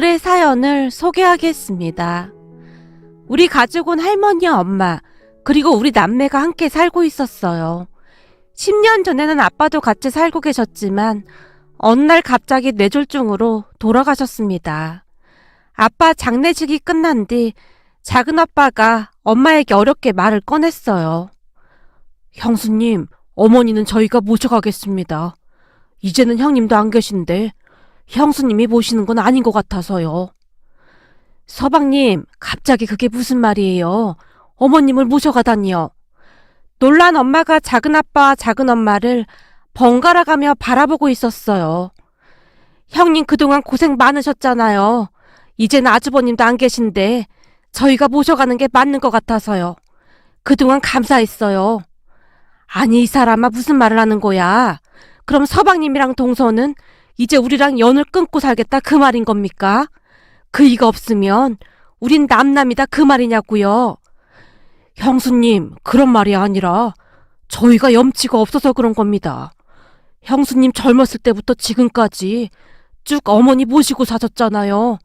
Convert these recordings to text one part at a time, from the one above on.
오늘의 사연을 소개하겠습니다. 우리 가족은 할머니와 엄마, 그리고 우리 남매가 함께 살고 있었어요. 10년 전에는 아빠도 같이 살고 계셨지만 어느 날 갑자기 뇌졸중으로 돌아가셨습니다. 아빠 장례식이 끝난 뒤 작은 아빠가 엄마에게 어렵게 말을 꺼냈어요. 형수님, 어머니는 저희가 모셔가겠습니다. 이제는 형님도 안 계신데 형수님이 모시는 건 아닌 것 같아서요. 서방님, 갑자기 그게 무슨 말이에요? 어머님을 모셔가다니요. 놀란 엄마가 작은 아빠와 작은 엄마를 번갈아 가며 바라보고 있었어요. 형님 그동안 고생 많으셨잖아요. 이제는 아주버님도 안 계신데 저희가 모셔가는 게 맞는 것 같아서요. 그동안 감사했어요. 아니, 이 사람아, 무슨 말을 하는 거야? 그럼 서방님이랑 동서는 이제 우리랑 연을 끊고 살겠다 그 말인 겁니까? 그 이가 없으면 우린 남남이다 그 말이냐고요. 형수님, 그런 말이 아니라 저희가 염치가 없어서 그런 겁니다. 형수님 젊었을 때부터 지금까지 쭉 어머니 모시고 사셨잖아요.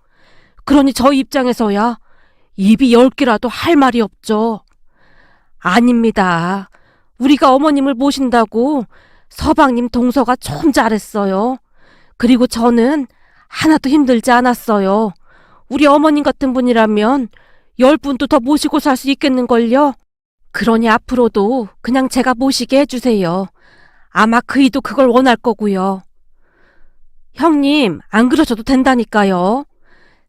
그러니 저희 입장에서야 입이 10개라도 할 말이 없죠. 아닙니다. 우리가 어머님을 모신다고 서방님 동서가 좀 잘했어요. 그리고 저는 하나도 힘들지 않았어요. 우리 어머님 같은 분이라면 10분도 더 모시고 살 수 있겠는걸요. 그러니 앞으로도 그냥 제가 모시게 해주세요. 아마 그이도 그걸 원할 거고요. 형님, 안 그러셔도 된다니까요.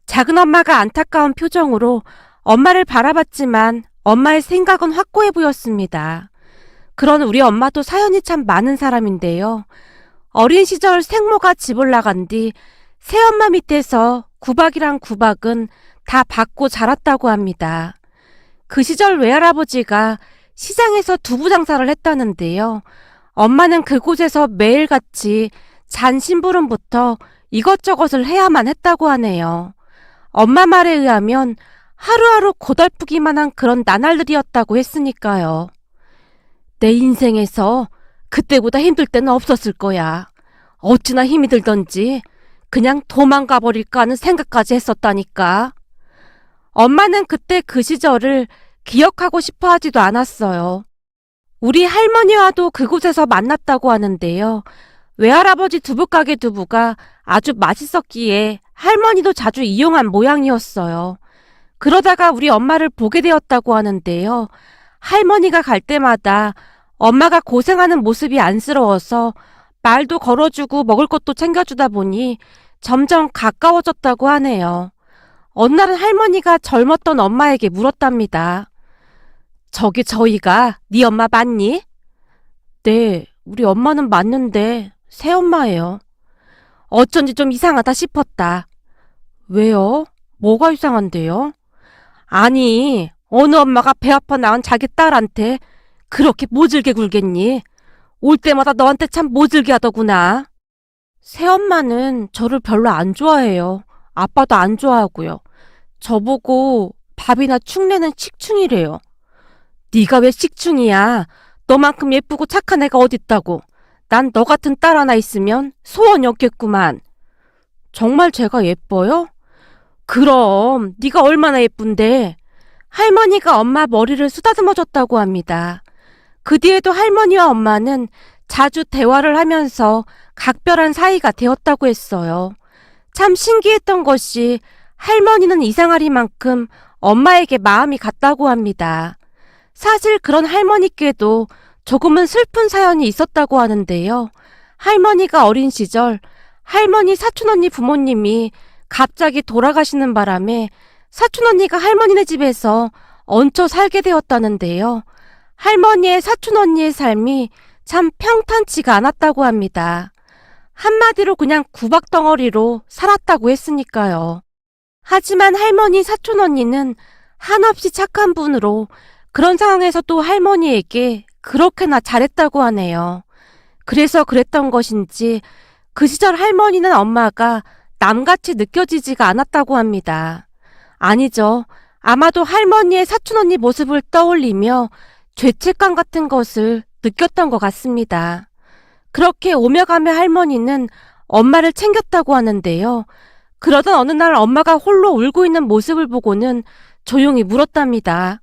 작은 엄마가 안타까운 표정으로 엄마를 바라봤지만 엄마의 생각은 확고해 보였습니다. 그런 우리 엄마도 사연이 참 많은 사람인데요. 어린 시절 생모가 집을 나간 뒤 새엄마 밑에서 구박이랑 구박은 다 받고 자랐다고 합니다. 그 시절 외할아버지가 시장에서 두부 장사를 했다는데요. 엄마는 그곳에서 매일같이 잔심부름부터 이것저것을 해야만 했다고 하네요. 엄마 말에 의하면 하루하루 고달프기만 한 그런 나날들이었다고 했으니까요. 내 인생에서 그때보다 힘들 때는 없었을 거야. 어찌나 힘이 들던지 그냥 도망가 버릴까 하는 생각까지 했었다니까. 엄마는 그때 그 시절을 기억하고 싶어 하지도 않았어요. 우리 할머니와도 그곳에서 만났다고 하는데요. 외할아버지 두부가게 두부가 아주 맛있었기에 할머니도 자주 이용한 모양이었어요. 그러다가 우리 엄마를 보게 되었다고 하는데요. 할머니가 갈 때마다 엄마가 고생하는 모습이 안쓰러워서 말도 걸어주고 먹을 것도 챙겨주다 보니 점점 가까워졌다고 하네요. 어느 날은 할머니가 젊었던 엄마에게 물었답니다. 저기 저희가 네 엄마 맞니? 네, 우리 엄마는 맞는데 새엄마예요. 어쩐지 좀 이상하다 싶었다. 왜요? 뭐가 이상한데요? 아니, 어느 엄마가 배 아파 낳은 자기 딸한테 그렇게 모질게 굴겠니? 올 때마다 너한테 참 모질게 하더구나. 새엄마는 저를 별로 안 좋아해요. 아빠도 안 좋아하고요. 저보고 밥이나 축내는 식충이래요. 네가 왜 식충이야? 너만큼 예쁘고 착한 애가 어딨다고. 난 너 같은 딸 하나 있으면 소원이 없겠구만. 정말 제가 예뻐요? 그럼 네가 얼마나 예쁜데. 할머니가 엄마 머리를 쓰다듬어줬다고 합니다. 그 뒤에도 할머니와 엄마는 자주 대화를 하면서 각별한 사이가 되었다고 했어요. 참 신기했던 것이 할머니는 이상하리만큼 엄마에게 마음이 갔다고 합니다. 사실 그런 할머니께도 조금은 슬픈 사연이 있었다고 하는데요. 할머니가 어린 시절 할머니 사촌언니 부모님이 갑자기 돌아가시는 바람에 사촌언니가 할머니네 집에서 얹혀 살게 되었다는데요. 할머니의 사촌언니의 삶이 참 평탄치가 않았다고 합니다. 한마디로 그냥 구박덩어리로 살았다고 했으니까요. 하지만 할머니 사촌언니는 한없이 착한 분으로 그런 상황에서 또 할머니에게 그렇게나 잘했다고 하네요. 그래서 그랬던 것인지 그 시절 할머니는 엄마가 남같이 느껴지지가 않았다고 합니다. 아니죠. 아마도 할머니의 사촌언니 모습을 떠올리며 죄책감 같은 것을 느꼈던 것 같습니다. 그렇게 오며 가며 할머니는 엄마를 챙겼다고 하는데요. 그러던 어느 날 엄마가 홀로 울고 있는 모습을 보고는 조용히 물었답니다.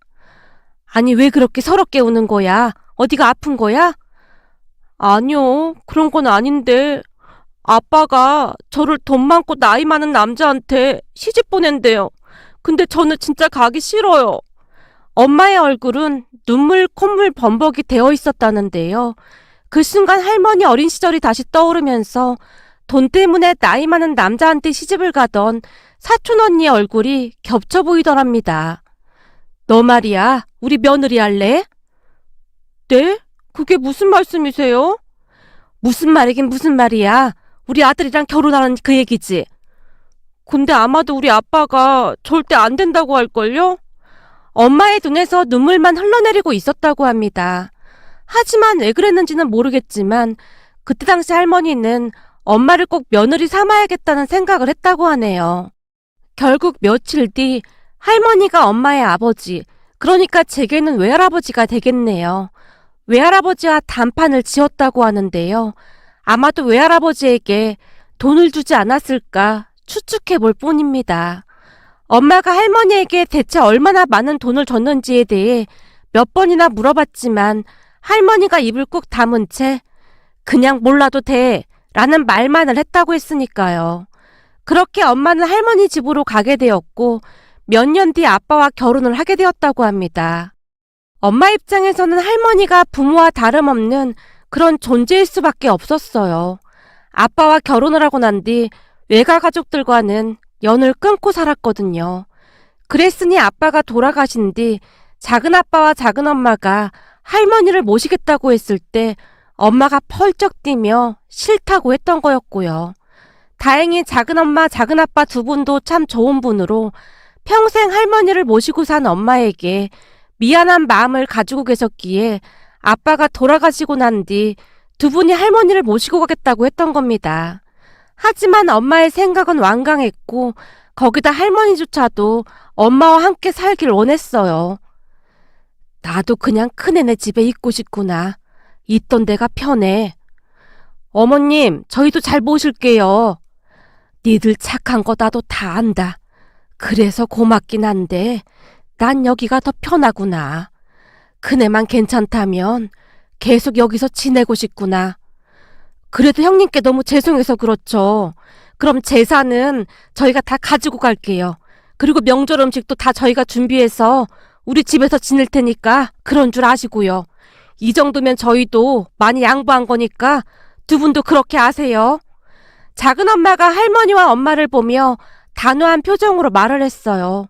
아니, 왜 그렇게 서럽게 우는 거야? 어디가 아픈 거야? 아니요, 그런 건 아닌데 아빠가 저를 돈 많고 나이 많은 남자한테 시집 보낸대요. 근데 저는 진짜 가기 싫어요. 엄마의 얼굴은 눈물, 콧물 범벅이 되어 있었다는데요. 그 순간 할머니 어린 시절이 다시 떠오르면서 돈 때문에 나이 많은 남자한테 시집을 가던 사촌 언니의 얼굴이 겹쳐 보이더랍니다. 너 말이야, 우리 며느리 할래? 네? 그게 무슨 말씀이세요? 무슨 말이긴 무슨 말이야. 우리 아들이랑 결혼하는 그 얘기지. 근데 아마도 우리 아빠가 절대 안 된다고 할걸요? 엄마의 눈에서 눈물만 흘러내리고 있었다고 합니다. 하지만 왜 그랬는지는 모르겠지만 그때 당시 할머니는 엄마를 꼭 며느리 삼아야겠다는 생각을 했다고 하네요. 결국 며칠 뒤 할머니가 엄마의 아버지, 그러니까 제게는 외할아버지가 되겠네요. 외할아버지와 단판을 지었다고 하는데요. 아마도 외할아버지에게 돈을 주지 않았을까 추측해 볼 뿐입니다. 엄마가 할머니에게 대체 얼마나 많은 돈을 줬는지에 대해 몇 번이나 물어봤지만 할머니가 입을 꾹 다문 채 그냥 몰라도 돼 라는 말만을 했다고 했으니까요. 그렇게 엄마는 할머니 집으로 가게 되었고 몇 년 뒤 아빠와 결혼을 하게 되었다고 합니다. 엄마 입장에서는 할머니가 부모와 다름없는 그런 존재일 수밖에 없었어요. 아빠와 결혼을 하고 난 뒤 외가 가족들과는 연을 끊고 살았거든요. 그랬으니 아빠가 돌아가신 뒤 작은아빠와 작은엄마가 할머니를 모시겠다고 했을 때 엄마가 펄쩍 뛰며 싫다고 했던 거였고요. 다행히 작은엄마, 작은아빠 두 분도 참 좋은 분으로 평생 할머니를 모시고 산 엄마에게 미안한 마음을 가지고 계셨기에 아빠가 돌아가시고 난 뒤 두 분이 할머니를 모시고 가겠다고 했던 겁니다. 하지만 엄마의 생각은 완강했고 거기다 할머니조차도 엄마와 함께 살길 원했어요. 나도 그냥 큰애네 집에 있고 싶구나. 있던 데가 편해. 어머님, 저희도 잘 모실게요. 니들 착한 거 나도 다 안다. 그래서 고맙긴 한데 난 여기가 더 편하구나. 큰애만 괜찮다면 계속 여기서 지내고 싶구나. 그래도 형님께 너무 죄송해서 그렇죠. 그럼 제사는 저희가 다 가지고 갈게요. 그리고 명절 음식도 다 저희가 준비해서 우리 집에서 지낼 테니까 그런 줄 아시고요. 이 정도면 저희도 많이 양보한 거니까 두 분도 그렇게 아세요. 작은엄마가 할머니와 엄마를 보며 단호한 표정으로 말을 했어요.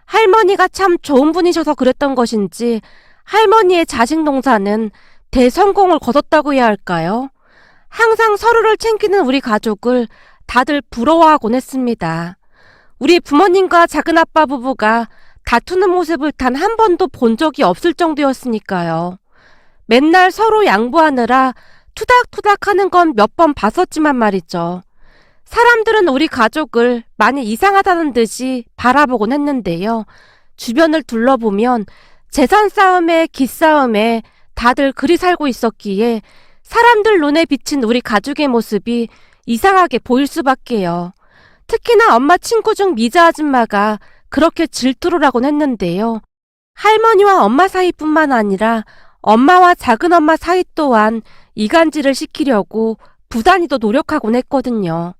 할머니가 참 좋은 분이셔서 그랬던 것인지 할머니의 자식 농사는 대성공을 거뒀다고 해야 할까요? 항상 서로를 챙기는 우리 가족을 다들 부러워하곤 했습니다. 우리 부모님과 작은아빠 부부가 다투는 모습을 단 한 번도 본 적이 없을 정도였으니까요. 맨날 서로 양보하느라 투닥투닥 하는 건 몇 번 봤었지만 말이죠. 사람들은 우리 가족을 많이 이상하다는 듯이 바라보곤 했는데요. 주변을 둘러보면 재산 싸움에 기싸움에 다들 그리 살고 있었기에 사람들 눈에 비친 우리 가족의 모습이 이상하게 보일 수밖에요. 특히나 엄마 친구 중 미자 아줌마가 그렇게 질투를 하곤 했는데요. 할머니와 엄마 사이뿐만 아니라 엄마와 작은엄마 사이 또한 이간질을 시키려고 부단히도 노력하곤 했거든요.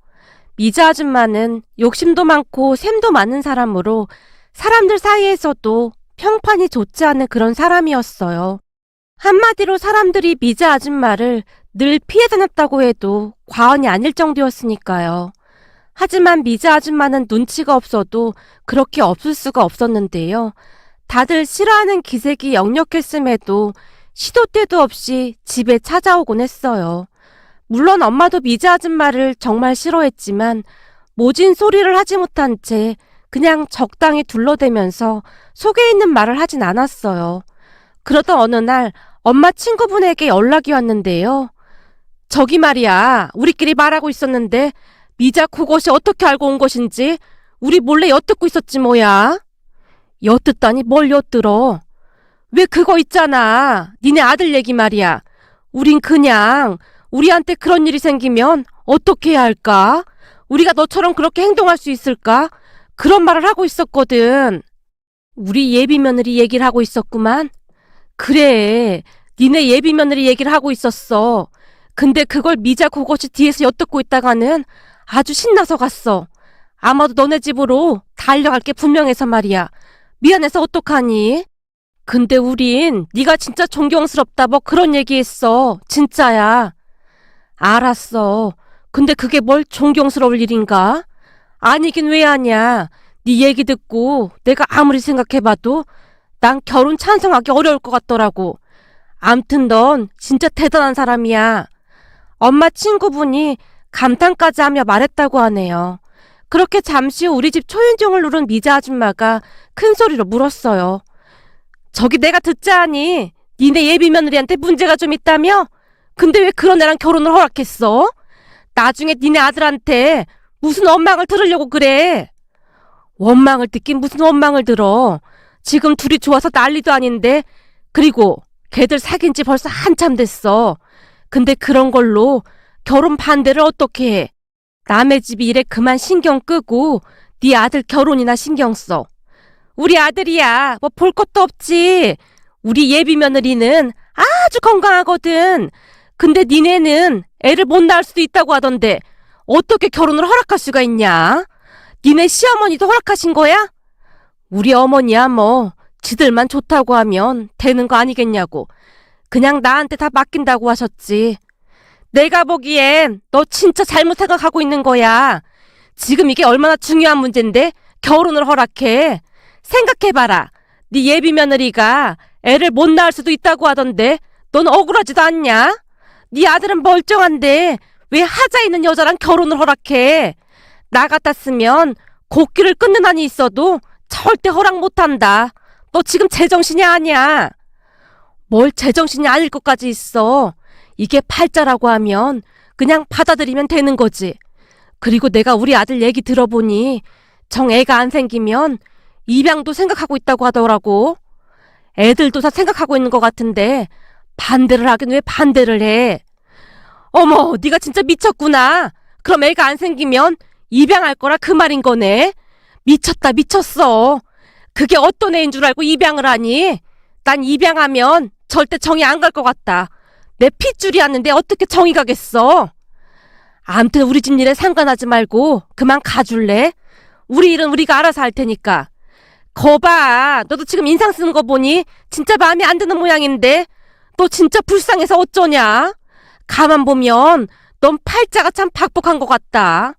미자 아줌마는 욕심도 많고 샘도 많은 사람으로 사람들 사이에서도 평판이 좋지 않은 그런 사람이었어요. 한마디로 사람들이 미자 아줌마를 늘 피해 다녔다고 해도 과언이 아닐 정도였으니까요. 하지만 미자 아줌마는 눈치가 없어도 그렇게 없을 수가 없었는데요. 다들 싫어하는 기색이 역력했음에도 시도 때도 없이 집에 찾아오곤 했어요. 물론 엄마도 미자 아줌마를 정말 싫어했지만 모진 소리를 하지 못한 채 그냥 적당히 둘러대면서 속에 있는 말을 하진 않았어요. 그러던 어느 날 엄마 친구분에게 연락이 왔는데요. 저기 말이야, 우리끼리 말하고 있었는데 미자 그것이 어떻게 알고 온 것인지 우리 몰래 엿듣고 있었지 뭐야. 엿듣다니 뭘 엿들어. 왜 그거 있잖아. 니네 아들 얘기 말이야. 우린 그냥 우리한테 그런 일이 생기면 어떻게 해야 할까? 우리가 너처럼 그렇게 행동할 수 있을까? 그런 말을 하고 있었거든. 우리 예비 며느리 얘기를 하고 있었구만. 그래, 니네 예비 며느리 얘기를 하고 있었어. 근데 그걸 미자 고것이 뒤에서 엿듣고 있다가는 아주 신나서 갔어. 아마도 너네 집으로 달려갈 게 분명해서 말이야. 미안해서 어떡하니? 근데 우린 네가 진짜 존경스럽다 뭐 그런 얘기했어. 진짜야. 알았어. 근데 그게 뭘 존경스러울 일인가? 아니긴 왜 아냐. 네 얘기 듣고 내가 아무리 생각해봐도 난 결혼 찬성하기 어려울 것 같더라고. 암튼 넌 진짜 대단한 사람이야. 엄마 친구분이 감탄까지 하며 말했다고 하네요. 그렇게 잠시 후 우리 집 초인종을 누른 미자 아줌마가 큰 소리로 물었어요. 저기 내가 듣자 하니 니네 예비 며느리한테 문제가 좀 있다며? 근데 왜 그런 애랑 결혼을 허락했어? 나중에 니네 아들한테 무슨 원망을 들으려고 그래? 원망을 듣긴 무슨 원망을 들어. 지금 둘이 좋아서 난리도 아닌데. 그리고 걔들 사귄 지 벌써 한참 됐어. 근데 그런 걸로 결혼 반대를 어떻게 해? 남의 집 일에 그만 신경 끄고 네 아들 결혼이나 신경 써. 우리 아들이야. 뭐 볼 것도 없지. 우리 예비 며느리는 아주 건강하거든. 근데 니네는 애를 못 낳을 수도 있다고 하던데 어떻게 결혼을 허락할 수가 있냐? 니네 시어머니도 허락하신 거야? 우리 어머니야 뭐 지들만 좋다고 하면 되는 거 아니겠냐고. 그냥 나한테 다 맡긴다고 하셨지. 내가 보기엔 너 진짜 잘못 생각하고 있는 거야. 지금 이게 얼마나 중요한 문제인데 결혼을 허락해. 생각해봐라. 네 예비 며느리가 애를 못 낳을 수도 있다고 하던데 넌 억울하지도 않냐? 네 아들은 멀쩡한데 왜 하자 있는 여자랑 결혼을 허락해? 나 같았으면 곡기를 끊는 한이 있어도 절대 허락 못한다. 너 지금 제정신이 아니야. 뭘 제정신이 아닐 것까지 있어. 이게 팔자라고 하면 그냥 받아들이면 되는 거지. 그리고 내가 우리 아들 얘기 들어보니 정 애가 안 생기면 입양도 생각하고 있다고 하더라고. 애들도 다 생각하고 있는 것 같은데 반대를 하긴 왜 반대를 해. 어머, 네가 진짜 미쳤구나. 그럼 애가 안 생기면 입양할 거라 그 말인 거네. 미쳤다 미쳤어. 그게 어떤 애인 줄 알고 입양을 하니? 난 입양하면 절대 정이 안 갈 것 같다. 내 핏줄이 왔는데 어떻게 정이 가겠어. 암튼 우리 집 일에 상관하지 말고 그만 가줄래? 우리 일은 우리가 알아서 할 테니까. 거봐, 너도 지금 인상 쓰는 거 보니 진짜 마음에 안 드는 모양인데 너 진짜 불쌍해서 어쩌냐? 가만 보면 넌 팔자가 참 박복한 것 같다.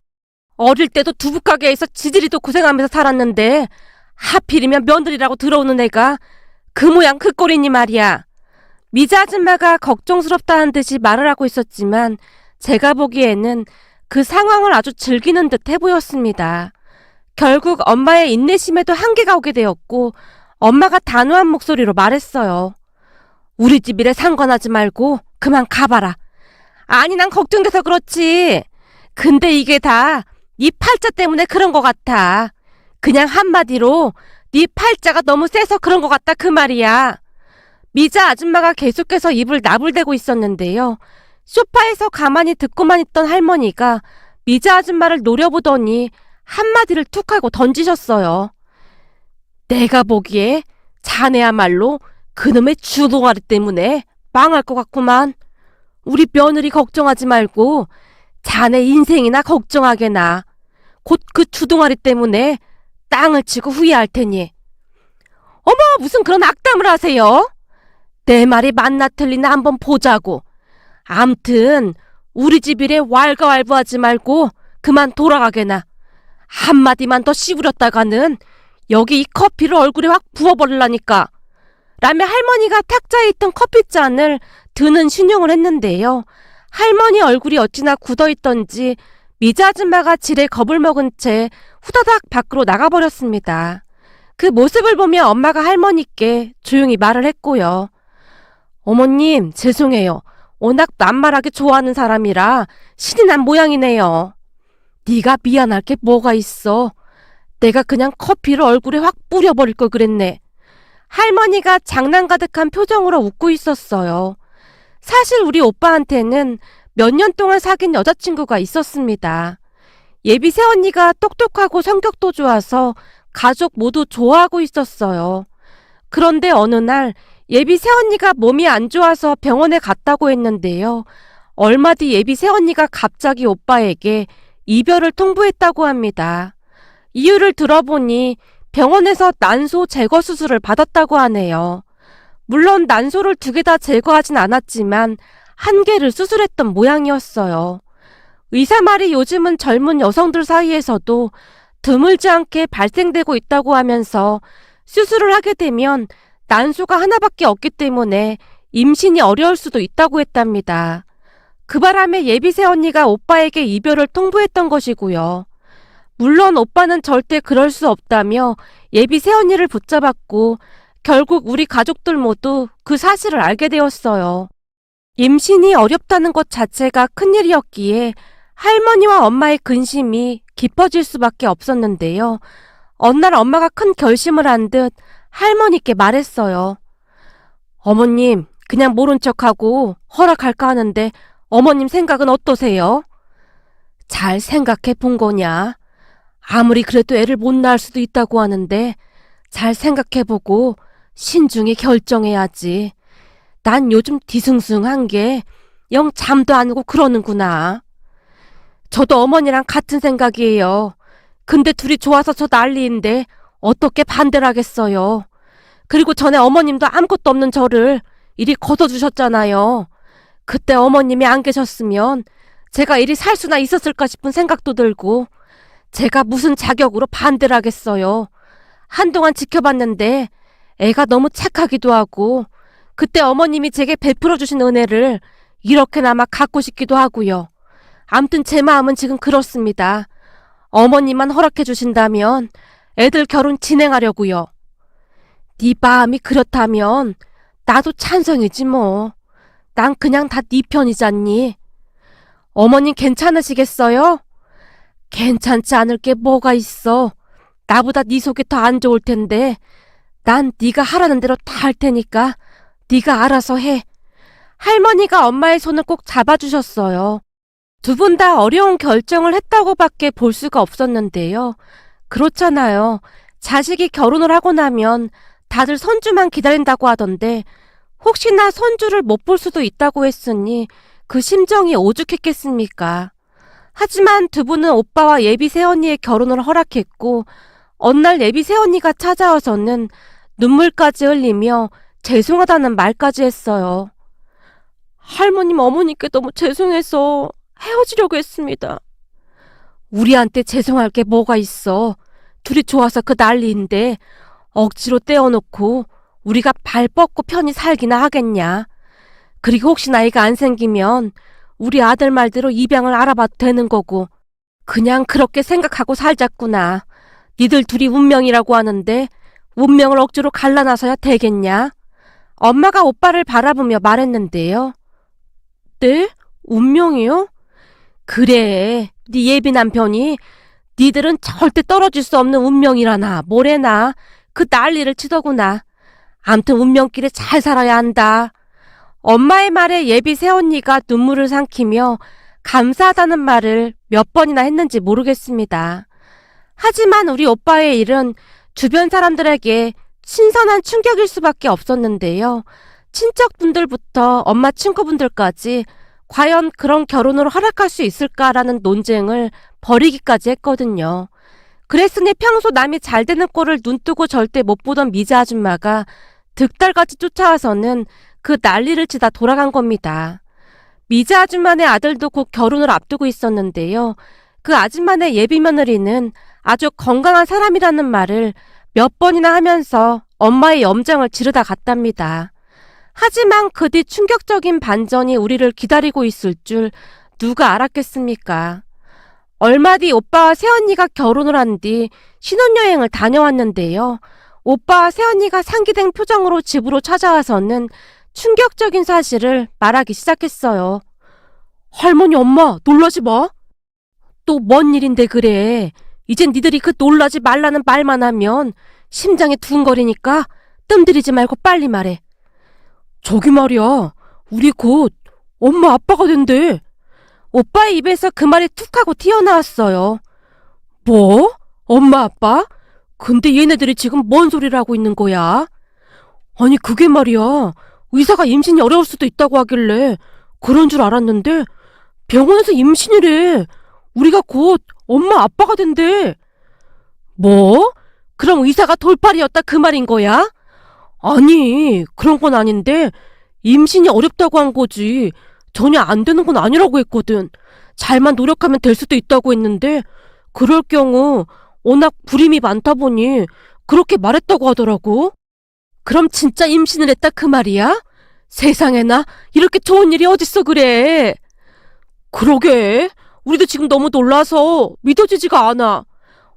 어릴 때도 두부가게에서 지지리도 고생하면서 살았는데 하필이면 며느리라고 들어오는 애가 그 모양 그 꼴이니 말이야. 미자 아줌마가 걱정스럽다는 듯이 말을 하고 있었지만 제가 보기에는 그 상황을 아주 즐기는 듯 해 보였습니다. 결국 엄마의 인내심에도 한계가 오게 되었고 엄마가 단호한 목소리로 말했어요. 우리 집 일에 상관하지 말고 그만 가봐라. 아니 난 걱정돼서 그렇지. 근데 이게 다 네 팔자 때문에 그런 것 같아. 그냥 한마디로 네 팔자가 너무 세서 그런 것 같다 그 말이야. 미자 아줌마가 계속해서 입을 나불대고 있었는데요. 소파에서 가만히 듣고만 있던 할머니가 미자 아줌마를 노려보더니 한마디를 툭 하고 던지셨어요. 내가 보기에 자네야말로 그놈의 주동아리 때문에 망할 것 같구만. 우리 며느리 걱정하지 말고 자네 인생이나 걱정하게나. 곧 그 주동아리 때문에 땅을 치고 후회할 테니. 어머, 무슨 그런 악담을 하세요? 내 말이 맞나 틀리나 한번 보자고. 암튼 우리 집 일에 왈가왈부하지 말고 그만 돌아가게나. 한마디만 더 씨부렸다가는 여기 이 커피를 얼굴에 확 부어버리려니까. 라며 할머니가 탁자에 있던 커피잔을 드는 신용을 했는데요. 할머니 얼굴이 어찌나 굳어있던지 미자 아줌마가 지레 겁을 먹은 채 후다닥 밖으로 나가버렸습니다. 그 모습을 보며 엄마가 할머니께 조용히 말을 했고요. 어머님, 죄송해요. 워낙 만말하게 좋아하는 사람이라 신이 난 모양이네요. 네가 미안할 게 뭐가 있어. 내가 그냥 커피를 얼굴에 확 뿌려버릴 걸 그랬네. 할머니가 장난 가득한 표정으로 웃고 있었어요. 사실 우리 오빠한테는 몇 년 동안 사귄 여자친구가 있었습니다. 예비 새언니가 똑똑하고 성격도 좋아서 가족 모두 좋아하고 있었어요. 그런데 어느 날 예비 새언니가 몸이 안 좋아서 병원에 갔다고 했는데요. 얼마 뒤 예비 새언니가 갑자기 오빠에게 이별을 통보했다고 합니다. 이유를 들어보니 병원에서 난소 제거 수술을 받았다고 하네요. 물론 난소를 2개 다 제거하진 않았지만 1개를 수술했던 모양이었어요. 의사 말이 요즘은 젊은 여성들 사이에서도 드물지 않게 발생되고 있다고 하면서 수술을 하게 되면 난소가 하나밖에 없기 때문에 임신이 어려울 수도 있다고 했답니다. 그 바람에 예비 새언니가 오빠에게 이별을 통보했던 것이고요. 물론 오빠는 절대 그럴 수 없다며 예비 새언니를 붙잡았고 결국 우리 가족들 모두 그 사실을 알게 되었어요. 임신이 어렵다는 것 자체가 큰일이었기에 할머니와 엄마의 근심이 깊어질 수밖에 없었는데요. 어느 날 엄마가 큰 결심을 한 듯 할머니께 말했어요. 어머님, 그냥 모른 척하고 허락할까 하는데 어머님 생각은 어떠세요? 잘 생각해 본 거냐? 아무리 그래도 애를 못 낳을 수도 있다고 하는데 잘 생각해보고 신중히 결정해야지. 난 요즘 뒤숭숭한 게 영 잠도 안 오고 그러는구나. 저도 어머니랑 같은 생각이에요. 근데 둘이 좋아서 저 난리인데 어떻게 반대를 하겠어요. 그리고 전에 어머님도 아무것도 없는 저를 이리 걷어주셨잖아요. 그때 어머님이 안 계셨으면 제가 이리 살 수나 있었을까 싶은 생각도 들고 제가 무슨 자격으로 반대를 하겠어요. 한동안 지켜봤는데 애가 너무 착하기도 하고 그때 어머님이 제게 베풀어 주신 은혜를 이렇게나마 갖고 싶기도 하고요. 암튼 제 마음은 지금 그렇습니다. 어머님만 허락해 주신다면 애들 결혼 진행하려고요. 네 마음이 그렇다면 나도 찬성이지 뭐. 난 그냥 다 네 편이잖니. 어머님 괜찮으시겠어요? 괜찮지 않을 게 뭐가 있어. 나보다 네 속이 더 안 좋을 텐데 난 네가 하라는 대로 다 할 테니까 네가 알아서 해. 할머니가 엄마의 손을 꼭 잡아주셨어요. 2분 다 어려운 결정을 했다고밖에 볼 수가 없었는데요. 그렇잖아요. 자식이 결혼을 하고 나면 다들 손주만 기다린다고 하던데 혹시나 손주를 못 볼 수도 있다고 했으니 그 심정이 오죽했겠습니까. 하지만 2분은 오빠와 예비 새언니의 결혼을 허락했고 어느 날 예비 새언니가 찾아와서는 눈물까지 흘리며 죄송하다는 말까지 했어요. 할머님 어머니께 너무 죄송해서 헤어지려고 했습니다. 우리한테 죄송할 게 뭐가 있어. 둘이 좋아서 그 난리인데 억지로 떼어놓고 우리가 발 뻗고 편히 살기나 하겠냐. 그리고 혹시나 애가 안 생기면 우리 아들 말대로 입양을 알아봐도 되는 거고 그냥 그렇게 생각하고 살자꾸나. 니들 둘이 운명이라고 하는데 운명을 억지로 갈라놔서야 되겠냐. 엄마가 오빠를 바라보며 말했는데요. 네? 운명이요? 그래, 네 예비 남편이 니들은 절대 떨어질 수 없는 운명이라나 뭐래나 그 난리를 치더구나. 암튼 운명길에 잘 살아야 한다. 엄마의 말에 예비 새언니가 눈물을 삼키며 감사하다는 말을 몇 번이나 했는지 모르겠습니다. 하지만 우리 오빠의 일은 주변 사람들에게 신선한 충격일 수밖에 없었는데요. 친척분들부터 엄마 친구분들까지 과연 그런 결혼을 허락할 수 있을까라는 논쟁을 벌이기까지 했거든요. 그랬으니 평소 남이 잘 되는 꼴을 눈뜨고 절대 못 보던 미자 아줌마가 득달같이 쫓아와서는 그 난리를 치다 돌아간 겁니다. 미자 아줌마네 아들도 곧 결혼을 앞두고 있었는데요. 그 아줌마네 예비 며느리는 아주 건강한 사람이라는 말을 몇 번이나 하면서 엄마의 염장을 지르다 갔답니다. 하지만 그 뒤 충격적인 반전이 우리를 기다리고 있을 줄 누가 알았겠습니까? 얼마 뒤 오빠와 새언니가 결혼을 한 뒤 신혼여행을 다녀왔는데요. 오빠와 새언니가 상기된 표정으로 집으로 찾아와서는 충격적인 사실을 말하기 시작했어요. 할머니 엄마 놀라지 마. 또 뭔 일인데 그래. 이젠 니들이 그 놀라지 말라는 말만 하면 심장이 두근거리니까 뜸들이지 말고 빨리 말해. 저기 말이야. 우리 곧 엄마 아빠가 된대. 오빠의 입에서 그 말이 툭 하고 튀어나왔어요. 뭐? 엄마, 아빠? 근데 얘네들이 지금 뭔 소리를 하고 있는 거야? 아니, 그게 말이야. 의사가 임신이 어려울 수도 있다고 하길래 그런 줄 알았는데 병원에서 임신이래. 우리가 곧 엄마, 아빠가 된대. 뭐? 그럼 의사가 돌팔이었다 그 말인 거야? 아니, 그런 건 아닌데 임신이 어렵다고 한 거지. 전혀 안 되는 건 아니라고 했거든. 잘만 노력하면 될 수도 있다고 했는데 그럴 경우 워낙 불임이 많다 보니 그렇게 말했다고 하더라고. 그럼 진짜 임신을 했다 그 말이야? 세상에나 이렇게 좋은 일이 어딨어 그래. 그러게. 우리도 지금 너무 놀라서 믿어지지가 않아.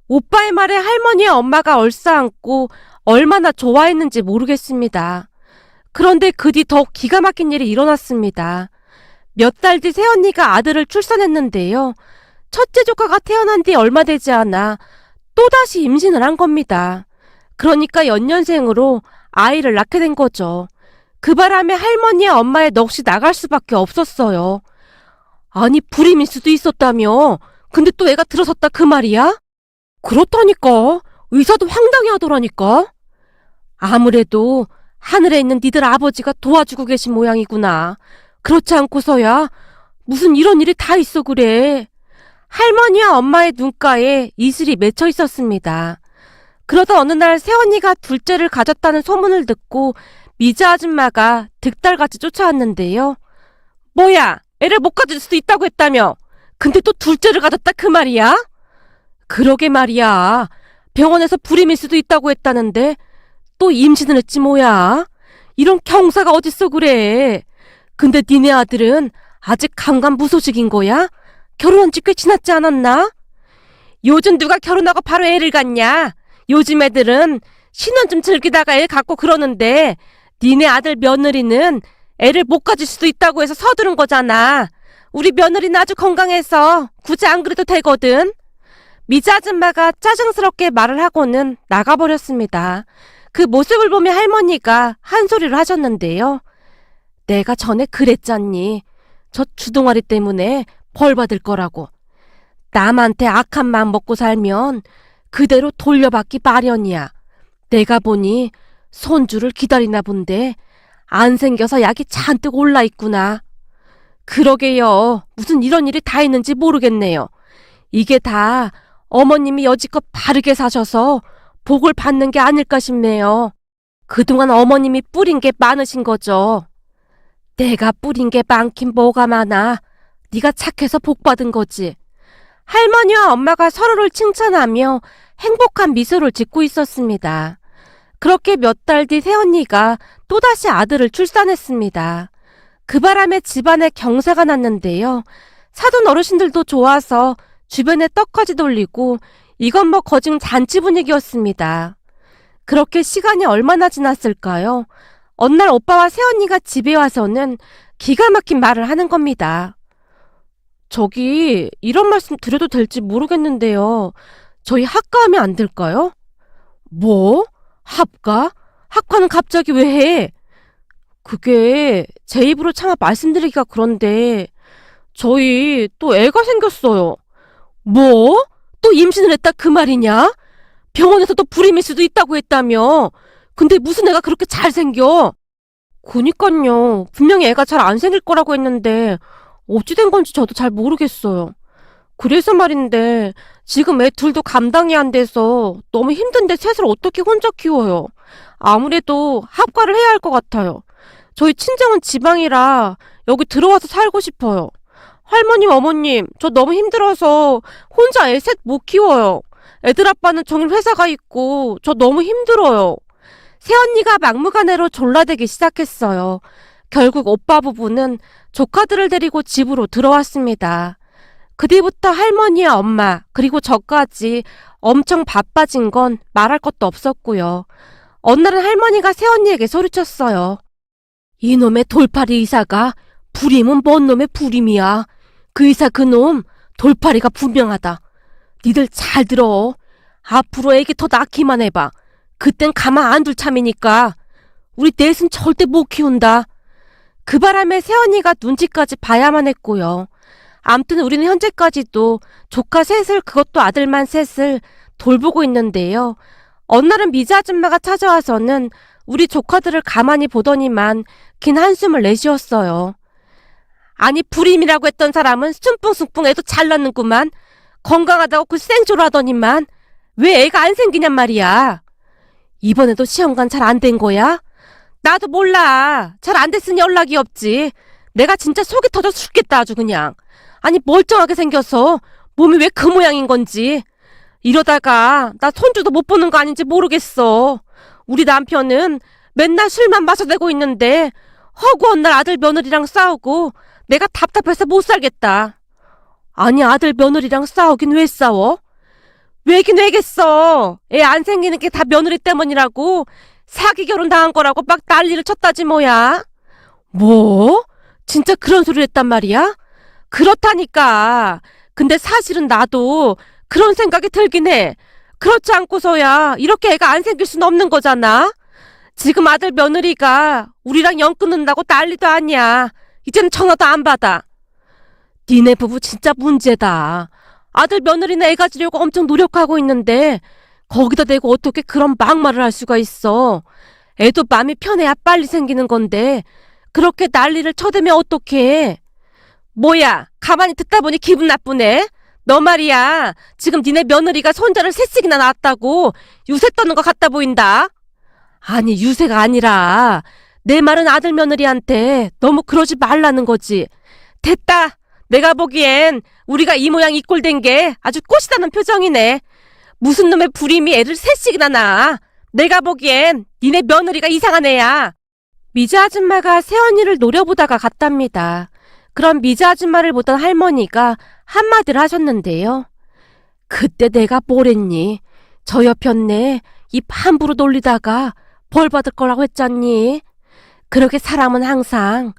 오빠의 말에 할머니와 엄마가 얼싸안고 얼마나 좋아했는지 모르겠습니다. 그런데 그 뒤 더 기가 막힌 일이 일어났습니다. 몇 달 뒤 새언니가 아들을 출산했는데요. 첫째 조카가 태어난 뒤 얼마 되지 않아 또다시 임신을 한 겁니다. 그러니까 연년생으로 아이를 낳게 된 거죠. 그 바람에 할머니와 엄마의 넋이 나갈 수밖에 없었어요. 아니, 불임일 수도 있었다며. 근데 또 애가 들어섰다 그 말이야? 그렇다니까. 의사도 황당해 하더라니까. 아무래도 하늘에 있는 니들 아버지가 도와주고 계신 모양이구나. 그렇지 않고서야 무슨 이런 일이 다 있어 그래. 할머니와 엄마의 눈가에 이슬이 맺혀 있었습니다. 그러다 어느 날 새언니가 둘째를 가졌다는 소문을 듣고 미자 아줌마가 득달같이 쫓아왔는데요. 뭐야, 애를 못 가질 수도 있다고 했다며. 근데 또 둘째를 가졌다 그 말이야? 그러게 말이야. 병원에서 불임일 수도 있다고 했다는데 또 임신을 했지 뭐야. 이런 경사가 어딨어 그래. 근데 니네 아들은 아직 강간무소식인 거야? 결혼한 지 꽤 지났지 않았나? 요즘 누가 결혼하고 바로 애를 갖냐? 요즘 애들은 신혼 좀 즐기다가 애 갖고 그러는데 니네 아들 며느리는 애를 못 가질 수도 있다고 해서 서두른 거잖아. 우리 며느리는 아주 건강해서 굳이 안 그래도 되거든. 미자 아줌마가 짜증스럽게 말을 하고는 나가버렸습니다. 그 모습을 보며 할머니가 한 소리를 하셨는데요. 내가 전에 그랬잖니. 저 주동아리 때문에 벌 받을 거라고. 남한테 악한 마음 먹고 살면 그대로 돌려받기 마련이야. 내가 보니 손주를 기다리나 본데 안 생겨서 약이 잔뜩 올라 있구나. 그러게요. 무슨 이런 일이 다 있는지 모르겠네요. 이게 다 어머님이 여지껏 바르게 사셔서 복을 받는 게 아닐까 싶네요. 그동안 어머님이 뿌린 게 많으신 거죠. 내가 뿌린 게 많긴 뭐가 많아. 네가 착해서 복 받은 거지. 할머니와 엄마가 서로를 칭찬하며 행복한 미소를 짓고 있었습니다. 그렇게 몇 달 뒤 새언니가 또다시 아들을 출산했습니다. 그 바람에 집안에 경사가 났는데요. 사돈 어르신들도 좋아서 주변에 떡까지 돌리고 이건 뭐 거진 잔치 분위기였습니다. 그렇게 시간이 얼마나 지났을까요? 어느 날 오빠와 새언니가 집에 와서는 기가 막힌 말을 하는 겁니다. 저기 이런 말씀 드려도 될지 모르겠는데요. 저희 학가하면 안 될까요? 뭐? 합가? 학과는 갑자기 왜 해? 그게 제 입으로 차마 말씀드리기가 그런데 저희 또 애가 생겼어요. 뭐? 또 임신을 했다 그 말이냐? 병원에서 또 불임일 수도 있다고 했다며. 근데 무슨 애가 그렇게 잘생겨? 그니깐요. 분명히 애가 잘 안 생길 거라고 했는데 어찌 된 건지 저도 잘 모르겠어요. 그래서 말인데 지금 애 둘도 감당이 안 돼서 너무 힘든데 셋을 어떻게 혼자 키워요? 아무래도 합가를 해야 할 것 같아요. 저희 친정은 지방이라 여기 들어와서 살고 싶어요. 할머님, 어머님, 저 너무 힘들어서 혼자 애 셋 못 키워요. 애들 아빠는 종일 회사가 있고 저 너무 힘들어요. 새언니가 막무가내로 졸라대기 시작했어요. 결국 오빠 부부는 조카들을 데리고 집으로 들어왔습니다. 그 뒤부터 할머니와 엄마 그리고 저까지 엄청 바빠진 건 말할 것도 없었고요. 어느 날은 할머니가 새언니에게 소리쳤어요. 이놈의 돌팔이 의사가 불임은 뭔 놈의 불임이야. 그 의사 그놈 돌팔이가 분명하다. 니들 잘 들어. 앞으로 애기 더 낳기만 해봐. 그땐 가만 안 둘 참이니까. 우리 넷은 절대 못 키운다. 그 바람에 새언니가 눈치까지 봐야만 했고요. 암튼 우리는 현재까지도 조카 셋을, 그것도 아들만 셋을 돌보고 있는데요. 어느 날은 미자 아줌마가 찾아와서는 우리 조카들을 가만히 보더니만 긴 한숨을 내쉬었어요. 아니, 불임이라고 했던 사람은 순풍순풍 애도 잘 낳는구만. 건강하다고 그 생조를 하더니만 왜 애가 안 생기냔 말이야. 이번에도 시험관 잘 안 된 거야? 나도 몰라. 잘 안 됐으니 연락이 없지. 내가 진짜 속이 터져 죽겠다 아주 그냥. 아니, 멀쩡하게 생겨서 몸이 왜 그 모양인 건지. 이러다가 나 손주도 못 보는 거 아닌지 모르겠어. 우리 남편은 맨날 술만 마셔대고 있는데 허구한 날 아들 며느리랑 싸우고 내가 답답해서 못 살겠다. 아니, 아들 며느리랑 싸우긴 왜 싸워? 왜긴 왜겠어. 애 안 생기는 게 다 며느리 때문이라고, 사기 결혼 당한 거라고 막 난리를 쳤다지 뭐야. 뭐? 진짜 그런 소리를 했단 말이야? 그렇다니까. 근데 사실은 나도 그런 생각이 들긴 해. 그렇지 않고서야 이렇게 애가 안 생길 수는 없는 거잖아. 지금 아들 며느리가 우리랑 연 끊는다고 난리도 아니야. 이제는 전화도 안 받아. 니네 부부 진짜 문제다. 아들 며느리는 애 가지려고 엄청 노력하고 있는데 거기다 대고 어떻게 그런 막말을 할 수가 있어. 애도 마음이 편해야 빨리 생기는 건데 그렇게 난리를 쳐대면 어떡해. 뭐야, 가만히 듣다 보니 기분 나쁘네. 너 말이야, 지금 니네 며느리가 손자를 셋씩이나 낳았다고 유세 떠는 것 같다 보인다. 아니, 유세가 아니라 내 말은 아들 며느리한테 너무 그러지 말라는 거지. 됐다. 내가 보기엔 우리가 이 모양 이 꼴 된 게 아주 꽃이다는 표정이네. 무슨 놈의 불임이 애를 셋씩이나 낳아. 내가 보기엔 니네 며느리가 이상한 애야. 미자 아줌마가 새언니를 노려보다가 갔답니다. 그럼 미자 아줌마를 보던 할머니가 한마디를 하셨는데요. 그때 내가 뭐랬니? 저 옆편네 입 함부로 놀리다가 벌 받을 거라고 했잖니. 그렇게 사람은 항상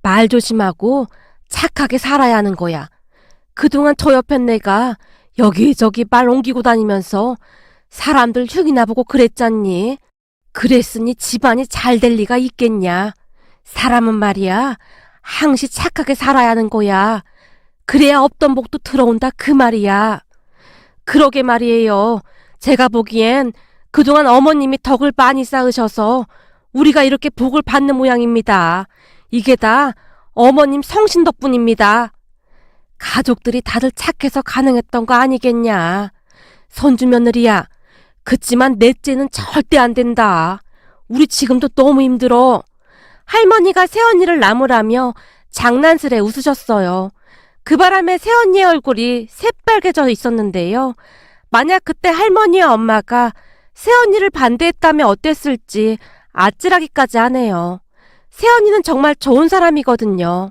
말 조심하고 착하게 살아야 하는 거야. 그동안 저 옆엔 내가 여기저기 말 옮기고 다니면서 사람들 흉이나 보고 그랬잖니. 그랬으니 집안이 잘 될 리가 있겠냐. 사람은 말이야, 항시 착하게 살아야 하는 거야. 그래야 없던 복도 들어온다 그 말이야. 그러게 말이에요. 제가 보기엔 그동안 어머님이 덕을 많이 쌓으셔서 우리가 이렇게 복을 받는 모양입니다. 이게 다 어머님 성신 덕분입니다. 가족들이 다들 착해서 가능했던 거 아니겠냐. 손주 며느리야, 그치만 넷째는 절대 안 된다. 우리 지금도 너무 힘들어. 할머니가 새언니를 나무라며 장난스레 웃으셨어요. 그 바람에 새언니의 얼굴이 새빨개져 있었는데요. 만약 그때 할머니와 엄마가 새언니를 반대했다면 어땠을지 아찔하기까지 하네요. 새언니는 정말 좋은 사람이거든요.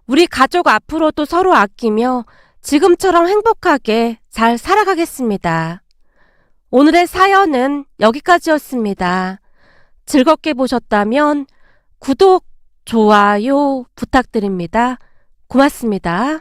우리 가족 앞으로도 서로 아끼며 지금처럼 행복하게 잘 살아가겠습니다. 오늘의 사연은 여기까지였습니다. 즐겁게 보셨다면 구독, 좋아요 부탁드립니다. 고맙습니다.